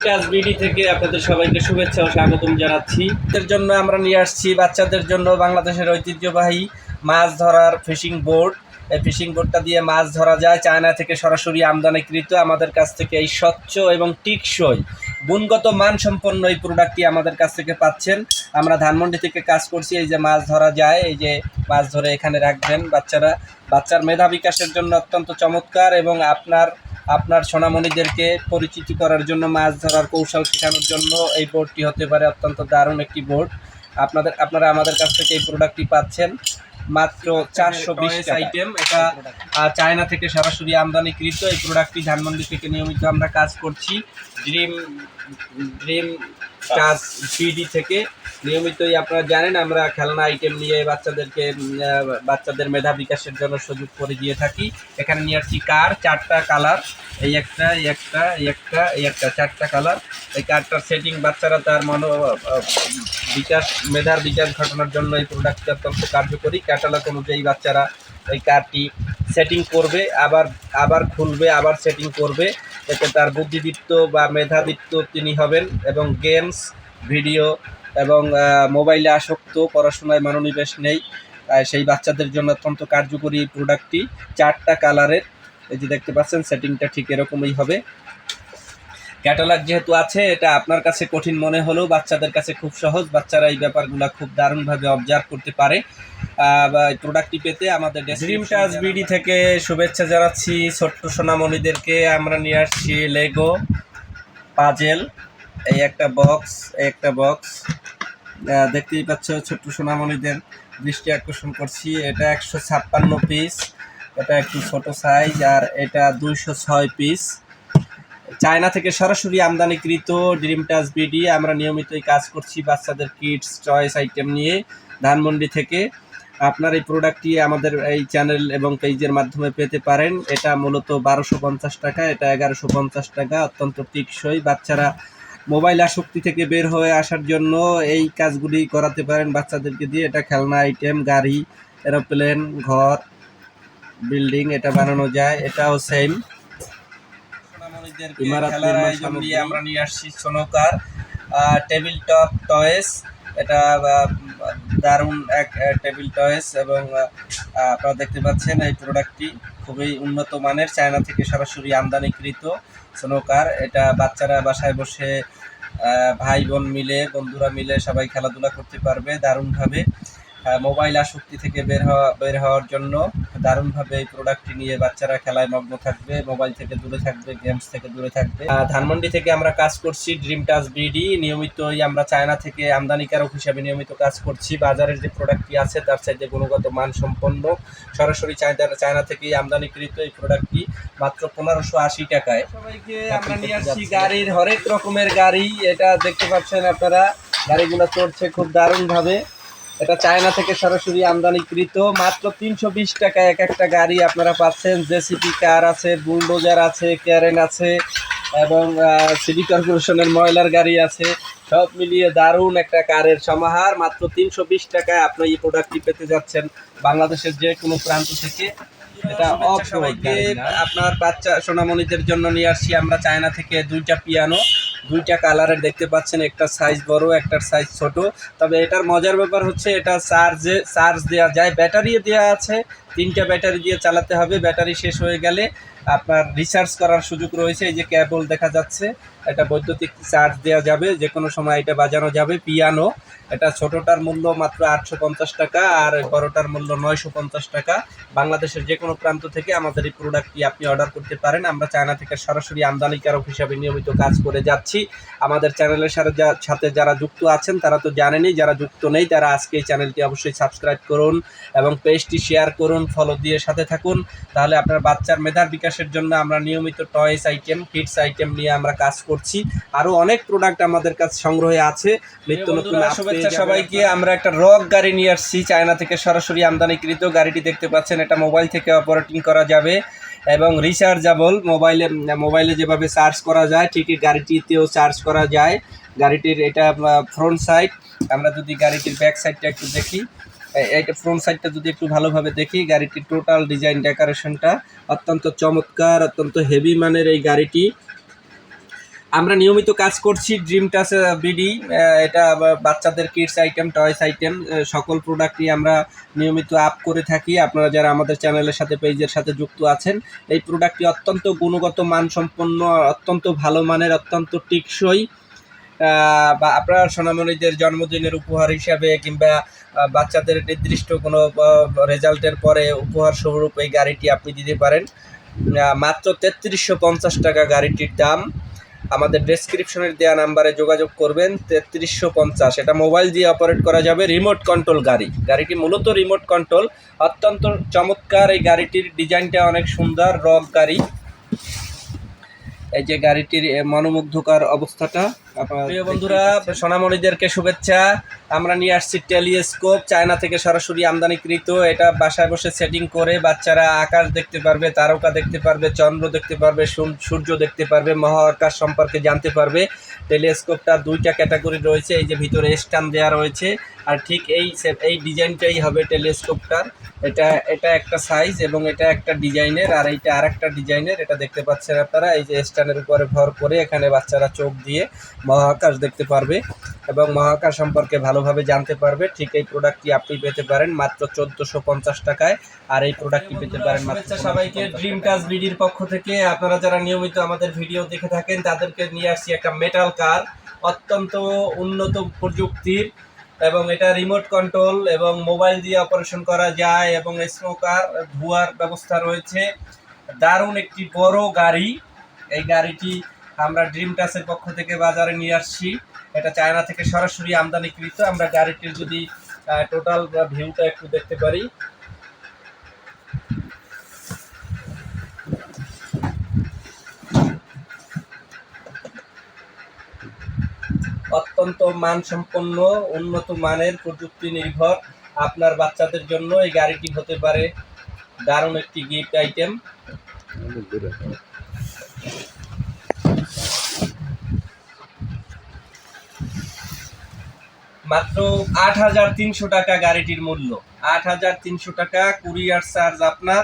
BD থেকে আপনাদের সবাইকে শুভেচ্ছা ও স্বাগতম জানাচ্ছি। এর জন্য আমরা নিয়ে আসছি বাচ্চাদের জন্য বাংলাদেশের ঐতিহ্যবাহী মাছ ধরার ফিশিং বোর্ড। এই ফিশিং বোর্ডটা দিয়ে মাছ ধরা যায়, চায়না থেকে সরাসরি আমদানিকৃত। আমাদের কাছ থেকে এই স্বচ্ছ এবং টিকসই গুণগত মানসম্পন্ন এই প্রোডাক্টটি আমাদের কাছ থেকে পাচ্ছেন। আমরা ধানমন্ডি থেকে কাজ করছি। এই যে মাছ ধরা যায়, এই যে মাছ ধরে এখানে রাখবেন বাচ্চার মেধা বিকাশের জন্য অত্যন্ত চমৎকার, এবং আপনার সোনামণিদেরকে পরিচিত করার জন্য, মাছ ধরার কৌশল শেখানোর জন্য এই বোর্ডটি হতে পারে অত্যন্ত দারুণ একটি বোর্ড। আপনারা আমাদের কাছ থেকে এই প্রোডাক্টটি পাচ্ছেন মাত্র 420 আইটেম। এটা চায়না থেকে সরাসরি আমদানিকৃত। এই প্রোডাক্টটি ধানমন্ডি থেকে নিয়মিত আমরা কাজ করছি ড্রিম টাচ বিডি থেকে। নিয়মিতই আপনারা জানেন আমরা খেলনা আইটেম নিয়ে বাচ্চাদের মেধা বিকাশের জন্য সুযোগ করে দিয়ে থাকি। এখানে নিয়ে আসছি কার, 4টা কালার, এই একটা 4টা কালার। এই কারটার সেটিং বাচ্চারা তার মেধার বিকাশ ঘটানোর জন্য এই প্রোডাক্টটি অত্যন্ত কার্যকরী। ক্যাটালগ অনুযায়ী বাচ্চারা এই কারটি সেটিং করবে, আবার খুলবে, আবার সেটিং করবে। এতে তার বুদ্ধিদীপ্ত বা মেধাদীপ্ত তিনি হবেন, এবং গেমস, ভিডিও এবং মোবাইলে আসক্ত, পড়াশোনায় মনোনিবেশ নেই, সেই বাচ্চাদের জন্য অত্যন্ত কার্যকরী এই প্রোডাক্টটি। 4টা কালারের, এই যে দেখতে পাচ্ছেন, সেটিংটা ঠিক এরকমই হবে। ক্যাটালগ যেহেতু আছে, এটা আপনার কাছে কঠিন মনে হলেও বাচ্চাদের কাছে খুব সহজ। বাচ্চারা এই ব্যাপারগুলো খুব দারুণভাবে অবজার্ভ করতে পারে। প্রোডাক্টটি পেতে আমাদের ড্রিম টাচ বিডি থেকে শুভেচ্ছা জানাচ্ছি ছোট্ট সোনামণিদেরকে। আমরা নিয়ে আসছি লেগো পাজেল, এই একটা বক্স দেখতেই পাচ্ছ। ছোট্ট সোনামণিদের দৃষ্টি আকর্ষণ করছি। এটা 156 পিস, এটা একটু ছোট সাইজ, আর এটা 206 পিস। চায়না থেকে সরাসরি আমদানিকৃত ড্রিম টাচ বিডি। আমরা নিয়মিতই কাজ করছি বাচ্চাদের কিডস চয়েস আইটেম নিয়ে ধানমন্ডি থেকে। আপনার এই প্রোডাক্টটি আমাদের এই চ্যানেল এবং পেজের মাধ্যমে পেতে পারেন। এটা মূলত 1250 টাকা, এটা 1150 টাকা। অত্যন্ত টিকসই। বাচ্চারা মোবাইল আসক্তি থেকে বের হয়ে আসার জন্য এই কাজগুলি করাতে পারেন বাচ্চাদেরকে দিয়ে। এটা খেলনা আইটেম, গাড়ি, এরোপ্লেন, ঘর, বিল্ডিং এটা বানানো যায়। এটাও সেম। আমরা নিয়ে আসছি স্নোকার টেবিল টপ টয়েস। এটা দারুণ এক টেবিল টয়েস, এবং আপনারা দেখতে পাচ্ছেন এই প্রোডাক্টটি খুবই উন্নত মানের, চায়না থেকে সরাসরি আমদানিকৃত স্নোকার। এটা বাচ্চারা বাসায় বসে ভাই বোন মিলে, বন্ধুরা মিলে সবাই খেলাধুলা করতে পারবে দারুণভাবে। মোবাইল আসক্তি থেকে বের হওয়ার জন্য দারুণভাবে এই প্রোডাক্টটি নিয়ে বাচ্চারা খেলায় মগ্ন থাকবে, মোবাইল থেকে দূরে থাকবে, গেমস থেকে দূরে থাকবে। ধানমন্ডি থেকে আমরা কাজ করছি ড্রিম টাচ বিডি। নিয়মিতই আমরা চায়না থেকে আমদানিকারক হিসাবে নিয়মিত কাজ করছি। বাজারের যে প্রোডাক্টটি আছে তার চাইতে গুণগত মান সম্পন্ন, সরাসরি চায়না থেকেই আমদানিকৃত এই প্রোডাক্টটি মাত্র 1580 টাকায়। সবাইকে আমরা নিয়ে আসছি গাড়ির হরেক রকমের গাড়ি। এটা দেখতে পাচ্ছেন আপনারা, গাড়িগুলো চড়ছে খুব দারুণভাবে। এটা চায়না থেকে সরাসরি আমদানিকৃত। মাত্র 320 টাকায় এক একটা গাড়ি আপনারা পাচ্ছেন। জেসিপি কার আছে, বুলডোজার আছে, ক্যারেন আছে, এবং সিটি কর্পোরেশনের ময়লার গাড়ি আছে। সব মিলিয়ে দারুণ একটা কারের সমাহার। মাত্র 320 টাকায় আপনি এই প্রোডাক্টটি পেতে যাচ্ছেন বাংলাদেশের যে কোনো প্রান্ত থেকে। এটা সবাইকে আপনার বাচ্চা সোনামণিদের জন্য নিয়ে আসছি আমরা চায়না থেকে 2টা পিয়ানো, 2টা কালারের দেখতে পাচ্ছেন। একটা সাইজ বড়, একটার সাইজ ছোট। তবে এটার মজার ব্যাপার হচ্ছে এটা চার্জ দেওয়া যায়, ব্যাটারি দেওয়া আছে। 3টা ব্যাটারি দিয়ে চালাতে হবে। ব্যাটারি শেষ হয়ে গেলে আপনার রিচার্জ করার সুযোগ রয়েছে। এই যে কেবল দেখা যাচ্ছে, এটা বৈদ্যুতিক চার্জ দেওয়া যাবে, যে কোনো সময় এটা বাজানো যাবে। পিয়ানো, এটা ছোটোটার মূল্য মাত্র 850 টাকা, আর বড়টার মূল্য 950 টাকা। বাংলাদেশের যে কোনো প্রান্ত থেকে আমাদের এই প্রোডাক্টটি আপনি অর্ডার করতে পারেন। আমরা চায়না থেকে সরাসরি আমদানিকারক হিসাবে নিয়মিত কাজ করে যাচ্ছি। আমাদের চ্যানেলের সাথে যারা যুক্ত আছেন তারা তো জানেনই, যারা যুক্ত নেই তারা আজকে এই চ্যানেলটি অবশ্যই সাবস্ক্রাইব করুন এবং পেজটি শেয়ার করুন, ফলো দিয়ে সাথে থাকুন। তাহলে আপনার বাচ্চার মেধার বিকাশের জন্য আমরা নিয়মিত টয়েস আইটেম, কিডস আইটেম নিয়ে আমরা কাজ করছি। আরও অনেক প্রোডাক্ট আমাদের কাছে সংগ্রহে আছে। নিত্য নতুন শুভেচ্ছা সবাইকে। আমরা একটা রক গাড়ি নিয়ে আসছি চায়না থেকে সরাসরি আমদানিকৃত। গাড়িটি দেখতে পাচ্ছেন, এটা মোবাইল থেকে অপারেটিং করা যাবে এবং রিচার্জেবল। মোবাইলে যেভাবে চার্জ করা যায় ঠিকই গাড়িটিতেও চার্জ করা যায়। গাড়িটির এটা ফ্রন্ট সাইড। আমরা যদি গাড়িটির ব্যাক সাইডটা একটু দেখি, এইটা ফ্রন্ট সাইডটা যদি একটু ভালোভাবে দেখি, গাড়িটির টোটাল ডিজাইন ডেকোরেশনটা অত্যন্ত চমৎকার, অত্যন্ত হেভি মানের এই গাড়িটি। আমরা নিয়মিত কাজ করছি ড্রিম টাচ বিডি। এটা বাচ্চাদের কিডস আইটেম, টয়স আইটেম সকল প্রোডাক্টই আমরা নিয়মিত আপ করে থাকি। আপনারা যারা আমাদের চ্যানেলের সাথে পেজের সাথে যুক্ত আছেন, এই প্রোডাক্টটি অত্যন্ত গুণগত মানসম্পন্ন, অত্যন্ত ভালো মানের, অত্যন্ত টিকসই। বা আপনার সোনামণিদের জন্মদিনের উপহার হিসাবে কিংবা বাচ্চাদের নির্দিষ্ট কোনো রেজাল্টের পরে উপহার স্বরূপ এই গাড়িটি আপনি দিতে পারেন। মাত্র 3350 টাকা গাড়িটির দাম। আমাদের ডেসক্রিপশনের দেওয়া নাম্বারে যোগাযোগ করবেন। 3350, এটা মোবাইল দিয়ে অপারেট করা যাবে, রিমোট কন্ট্রোল গাড়ি। গাড়িটি মূলত রিমোট কন্ট্রোল, অত্যন্ত চমৎকার। এই গাড়িটির ডিজাইনটা অনেক সুন্দর, রক গাড়ি। এই যে গাড়িটির মনোমুগ্ধকর অবস্থাটা। প্রিয় বন্ধুরা, সোনামণিদেরকে শুভেচ্ছা। আমরা নিয়ে আসছি টেলিস্কোপ, চায়না থেকে সরাসরি আমদানিকৃত। এটা বাসায় বসে সেটিং করে বাচ্চারা আকাশ দেখতে পারবে, তারকা দেখতে পারবে, চন্দ্র দেখতে পারবে, সূর্য দেখতে পারবে, মহাকাশ সম্পর্কে জানতে পারবে। টেলিস্কোপটা দুইটা ক্যাটাগরি রয়েছে, এই যে ভিতরে স্ট্যান্ড দেওয়া রয়েছে, আর ঠিক এই ডিজাইনটাই হবে টেলিস্কোপটার। এটা একটা সাইজ এবং এটা একটা ডিজাইনের, আর এইটা আর একটা ডিজাইনের। এটা দেখতে পাচ্ছেন আপনারা, এই যে স্ট্যান্ডের উপরে ভর করে এখানে বাচ্চারা চোখ দিয়ে মহাকাশ দেখতে পারবে এবং মহাকাশ সম্পর্কে ভালোভাবে জানতে পারবে। ঠিক এই প্রোডাক্টটি আপনি পেতে পারেন মাত্র 1450 টাকায়, আর এই প্রোডাক্টটি পেতে পারেন মাত্র। সবাইকে ড্রিম টাচ বিডির পক্ষ থেকে, আপনারা যারা নিয়মিত আমাদের ভিডিও দেখে থাকেন তাদেরকে নিয়ে আসছি একটা মেটাল কার, অত্যন্ত উন্নত প্রযুক্তির, এবং এটা রিমোট কন্ট্রোল এবং মোবাইল দিয়ে অপারেশন করা যায় এবং স্মোকার ধোয়ার ব্যবস্থা রয়েছে। দারুণ একটি বড় গাড়ি। এই গাড়িটি আমরা ড্রিম টাচের পক্ষ থেকে বাজারে নিয়ে আসছি। এটা চায়না থেকে সরাসরি আমদানিকৃত। আমরা গাড়িটির যদি টোটাল ভিউটা একটু দেখতে পারি, অত্যন্ত মানসম্পন্ন, উন্নত মানের, প্রযুক্তি নির্ভর আপনার বাচ্চাদের জন্য এই গাড়িটি হতে পারে দারুণ একটি গিফট আইটেম। মাত্র 8300 টাকা গাড়িটির মূল্য। 8300 টাকা, কুরিয়ার চার্জ আপনার।